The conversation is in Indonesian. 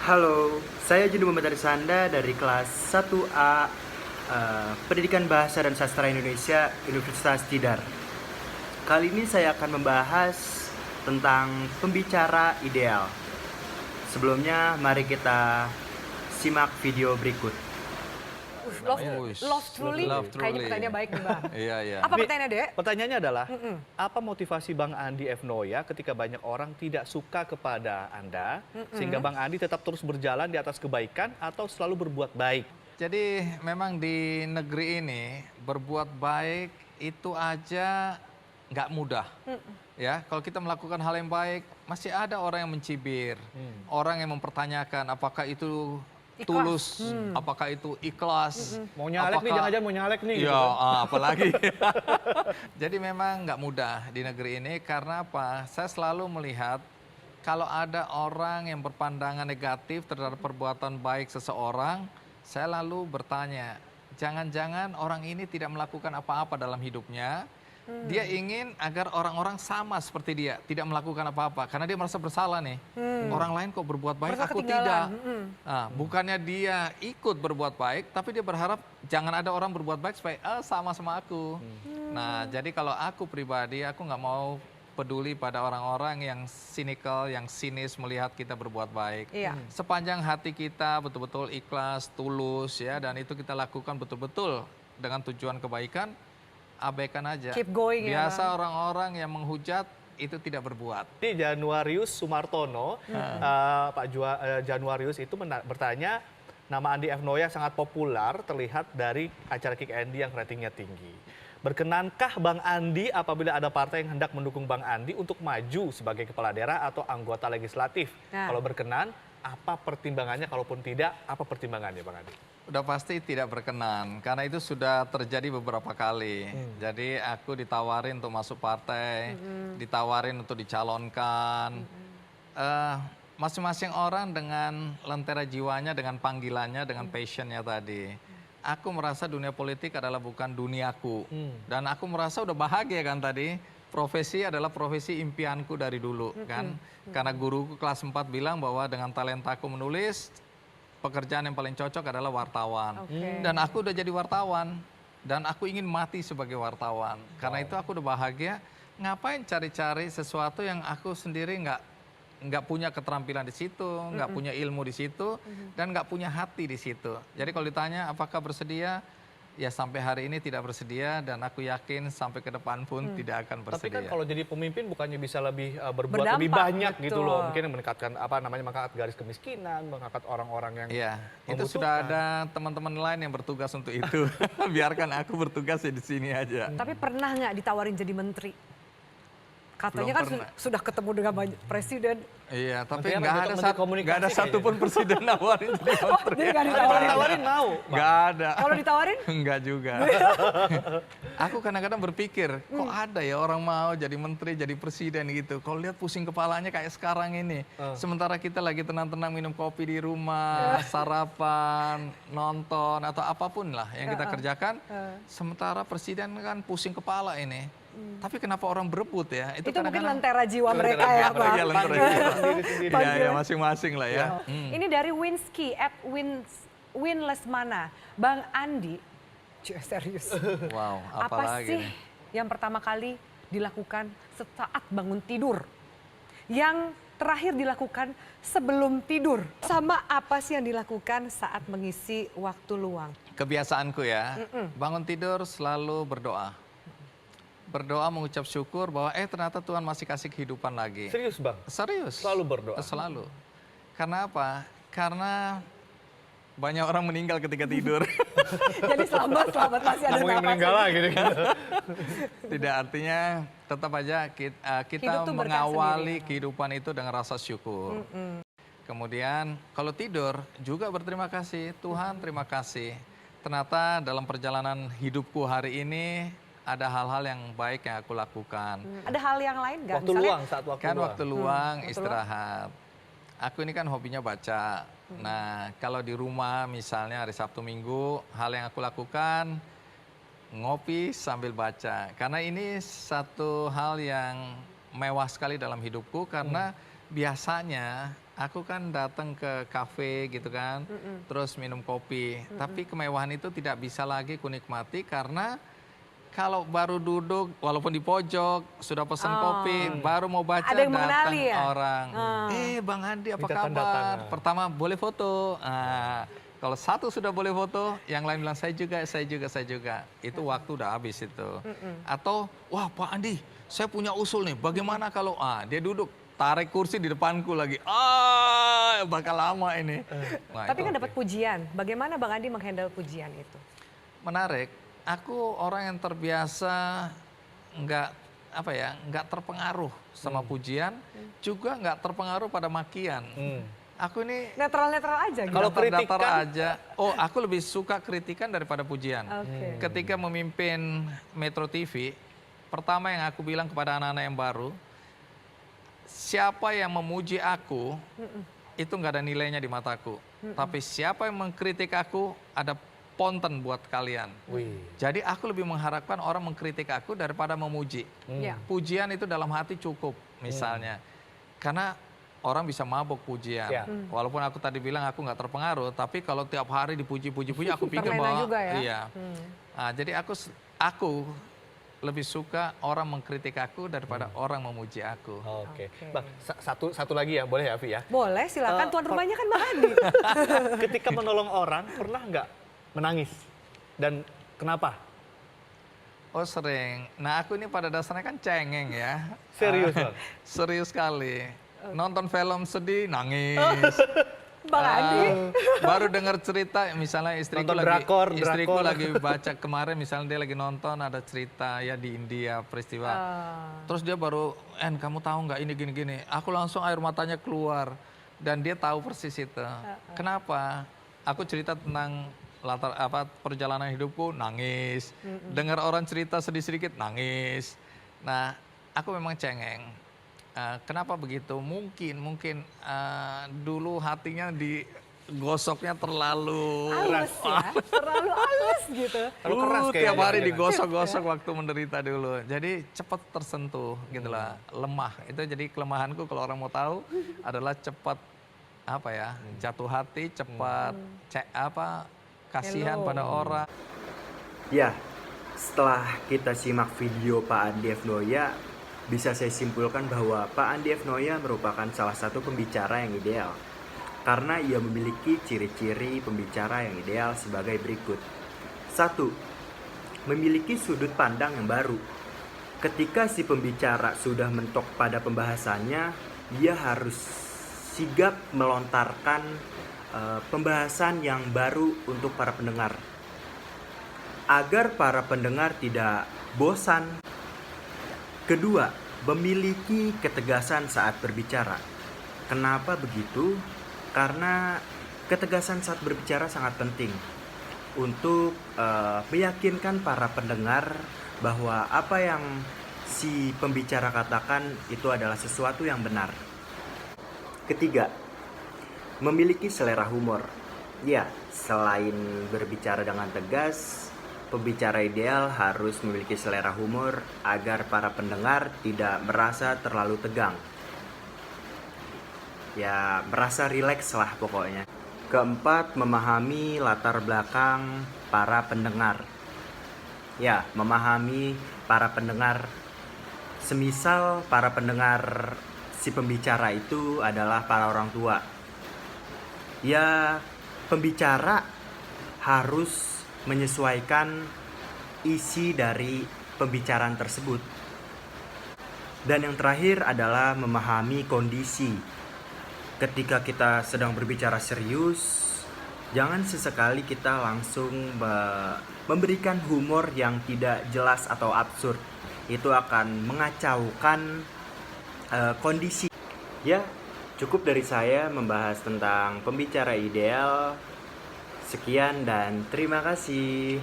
Halo, saya Jundu Muhammad Arisanda dari kelas 1A Pendidikan Bahasa dan Sastra Indonesia Universitas Tidar. Kali ini saya akan membahas tentang pembicara ideal. Sebelumnya, mari kita simak video berikut. Love truly, kayaknya pertanyaannya baik nih Bang. Iya, iya. Apa pertanyaannya, Dek? Pertanyaannya adalah, apa motivasi Bang Andi F. Noya ketika banyak orang tidak suka kepada Anda, sehingga Bang Andi tetap terus berjalan di atas kebaikan atau selalu berbuat baik? Jadi memang di negeri ini berbuat baik itu aja nggak mudah. Ya, kalau kita melakukan hal yang baik, masih ada orang yang mencibir, orang yang mempertanyakan apakah itu tulus, apakah itu ikhlas. Mau nyalek nih, jangan-jangan mau nyalek nih. Iya, Gitu kan. apalagi. Jadi memang nggak mudah di negeri ini karena apa? Saya selalu melihat kalau ada orang yang berpandangan negatif terhadap perbuatan baik seseorang, saya lalu bertanya, jangan-jangan orang ini tidak melakukan apa-apa dalam hidupnya. Dia ingin agar orang-orang sama seperti dia, tidak melakukan apa-apa. Karena dia merasa bersalah nih. Orang lain kok berbuat baik, Merasa aku ketinggalan. tidak. Nah, bukannya dia ikut berbuat baik, tapi dia berharap jangan ada orang berbuat baik supaya sama aku. Nah, jadi kalau aku pribadi, aku nggak mau peduli pada orang-orang yang cynical, yang sinis melihat kita berbuat baik. Iya. Sepanjang hati kita betul-betul ikhlas, tulus ya, dan itu kita lakukan betul-betul dengan tujuan kebaikan, abaikan aja. Keep going ya, Biasa Bang. orang-orang yang menghujat itu tidak berbuat. Di Januarius Sumartono, Pak Januarius itu bertanya, nama Andi F. Noya sangat populer terlihat dari acara Kick Andy yang ratingnya tinggi. Berkenankah Bang Andi apabila ada partai yang hendak mendukung Bang Andi untuk maju sebagai kepala daerah atau anggota legislatif? Nah. Kalau berkenan, apa pertimbangannya? Kalaupun tidak, apa pertimbangannya Bang Andi? Udah pasti tidak berkenan, karena itu sudah terjadi beberapa kali. Jadi aku ditawarin untuk masuk partai, ditawarin untuk dicalonkan. Masing-masing orang dengan lentera jiwanya, dengan panggilannya, dengan passionnya tadi. Aku merasa dunia politik adalah bukan duniaku. Dan aku merasa udah bahagia kan tadi. Profesi adalah profesi impianku dari dulu kan. Karena guruku kelas 4 bilang bahwa dengan talentaku menulis, pekerjaan yang paling cocok adalah wartawan. Dan aku udah jadi wartawan. Dan aku ingin mati sebagai wartawan. Karena itu aku udah bahagia. Ngapain cari-cari sesuatu yang aku sendiri nggak punya keterampilan di situ, nggak punya ilmu di situ, dan nggak punya hati di situ. Jadi kalau ditanya apakah bersedia, ya sampai hari ini tidak bersedia, dan aku yakin sampai ke depan pun tidak akan Tapi bersedia. kan kalau jadi pemimpin bukannya bisa lebih berbuat Berdampak, lebih banyak gitu betul. loh. Mungkin meningkatkan mengangkat garis kemiskinan, mengangkat orang-orang yang Iya, itu membutuhkan. sudah ada teman-teman lain yang bertugas untuk itu. Biarkan aku bertugas di sini aja. Tapi pernah nggak ditawarin jadi menteri? Katanya Belum kan pernah. sudah ketemu dengan banyak presiden. Iya, tapi Maksudnya nggak ada Menteri Komunikasi nggak ada kayaknya. satupun presiden nawarin jadi menteri. Jadi nggak Kalau ditawarin. tawarin mau. Nggak ada. Kalau ditawarin? Enggak juga. Aku kadang-kadang berpikir, kok ada ya orang mau jadi menteri, jadi presiden gitu. Kalau lihat pusing kepalanya kayak sekarang ini. Sementara kita lagi tenang-tenang minum kopi di rumah, sarapan, nonton, atau apapun lah yang kita kerjakan. Sementara presiden kan pusing kepala ini. Tapi kenapa orang berebut ya? Itu mungkin kadang-kadang- lentera jiwa mereka ya, Bang. Iya, lentera jiwa. Sendiri-sendiri. Iya, ya, masing-masing lah ya. Ini dari Winsky, @winlessmana. Bang Andi, serius. Wow, Apa apalagi sih nih? yang pertama kali dilakukan saat bangun tidur? Yang terakhir dilakukan sebelum tidur? Sama apa sih yang dilakukan saat mengisi waktu luang? Kebiasaanku ya, bangun tidur selalu berdoa. Berdoa mengucap syukur bahwa ternyata Tuhan masih kasih kehidupan lagi. Serius Bang? Serius. Selalu berdoa? Selalu. Karena apa? Karena banyak orang meninggal ketika tidur. Jadi selamat masih ada Ngomongin napas. meninggal lagi gitu. Tidak, artinya tetap aja kita Hidup tuh berkah mengawali sendiri. kehidupan itu dengan rasa syukur. Kemudian kalau tidur juga berterima kasih. Tuhan terima kasih. Ternyata dalam perjalanan hidupku hari ini ada hal-hal yang baik yang aku lakukan. Ada hal yang lain nggak? Waktu luang, saat waktu Kan luang. waktu luang waktu istirahat. Aku ini kan hobinya baca. Nah, kalau di rumah misalnya hari Sabtu Minggu, hal yang aku lakukan ngopi sambil baca. Karena ini satu hal yang mewah sekali dalam hidupku karena biasanya Aku kan datang ke kafe gitu kan, terus minum kopi. Tapi kemewahan itu tidak bisa lagi kunikmati karena kalau baru duduk, walaupun di pojok, sudah pesan kopi, baru mau baca Ada yang datang mengenali ya? orang. Bang Andi apa Minta tanda kabar? tangan. Pertama boleh foto. Kalau satu sudah boleh foto, yang lain bilang saya juga, saya juga, saya juga. Itu waktu udah habis itu. Atau, wah Pak Andi, saya punya usul nih. Bagaimana kalau dia duduk, tarik kursi di depanku lagi. Bakal lama ini. Wah, Tapi itu kan dapat pujian. Bagaimana Bang Andi menghandle pujian itu? menarik. Aku orang yang terbiasa nggak terpengaruh sama pujian, juga nggak terpengaruh pada makian. Aku ini Netral-netral aja gitu. Kalau datar-datar kritikan? aja. Oh, aku lebih suka kritikan daripada pujian. Oke. Ketika memimpin Metro TV, pertama yang aku bilang kepada anak-anak yang baru, siapa yang memuji aku, itu nggak ada nilainya di mataku. Tapi siapa yang mengkritik aku, ada ponten buat kalian. Wih. Jadi aku lebih mengharapkan orang mengkritik aku daripada memuji. Ya. Pujian itu dalam hati cukup misalnya. Karena orang bisa mabuk pujian. Ya. Walaupun aku tadi bilang aku nggak terpengaruh, tapi kalau tiap hari dipuji-puji aku pikir Terlena bahwa juga ya? iya. Nah, jadi aku lebih suka orang mengkritik aku daripada orang memuji aku. Oke. Oke. Bang, satu lagi ya, boleh ya, Vi ya? Boleh, silakan. Tuan rumahnya kan Bang Andi. Ketika menolong orang, pernah nggak menangis? Dan kenapa? Oh sering. Nah aku ini pada dasarnya kan cengeng ya. Serius, Bang? Serius sekali. Nonton film sedih nangis. Bang Andi. Baru dengar cerita misalnya istriku Nonton lagi drakor. lagi baca kemarin misalnya dia lagi nonton ada cerita ya di India peristiwa. Terus dia baru kamu tahu nggak ini gini-gini. Aku langsung air matanya keluar dan dia tahu persis itu. Kenapa? Aku cerita tentang perjalanan hidupku nangis. Dengar orang cerita sedih sedikit nangis. Nah, aku memang cengeng. Kenapa begitu? Mungkin dulu hatinya digosoknya terlalu Halus ya. Terlalu halus gitu. Terlalu keras tiap kayaknya. hari digosok-gosok waktu menderita dulu. Jadi cepat tersentuh gitu lah. Lemah. Itu jadi kelemahanku kalau orang mau tahu adalah cepat jatuh hati, cepat kasihan Hello. pada orang. Ya, setelah kita simak video Pak Andi F. Noya, bisa saya simpulkan bahwa Pak Andi F. Noya merupakan salah satu pembicara yang ideal. Karena ia memiliki ciri-ciri pembicara yang ideal sebagai berikut. 1. Memiliki sudut pandang yang baru. Ketika si pembicara sudah mentok pada pembahasannya, ia harus sigap melontarkan pembahasan yang baru untuk para pendengar. Agar para pendengar tidak bosan. Kedua, memiliki ketegasan saat berbicara. Kenapa begitu? Karena ketegasan saat berbicara sangat penting untuk meyakinkan para pendengar bahwa apa yang si pembicara katakan itu adalah sesuatu yang benar. Ketiga, memiliki selera humor. Ya, selain berbicara dengan tegas, pembicara ideal harus memiliki selera humor agar para pendengar tidak merasa terlalu tegang. Ya, merasa rileks lah pokoknya. Keempat, memahami latar belakang para pendengar. Ya, memahami para pendengar. Semisal para pendengar si pembicara itu adalah para orang tua. Ya, pembicara harus menyesuaikan isi dari pembicaraan tersebut. Dan yang terakhir adalah memahami kondisi. Ketika kita sedang berbicara serius, jangan sesekali kita langsung memberikan humor yang tidak jelas atau absurd. Itu akan mengacaukan kondisi. Ya, cukup dari saya membahas tentang pembicara ideal. Sekian dan terima kasih.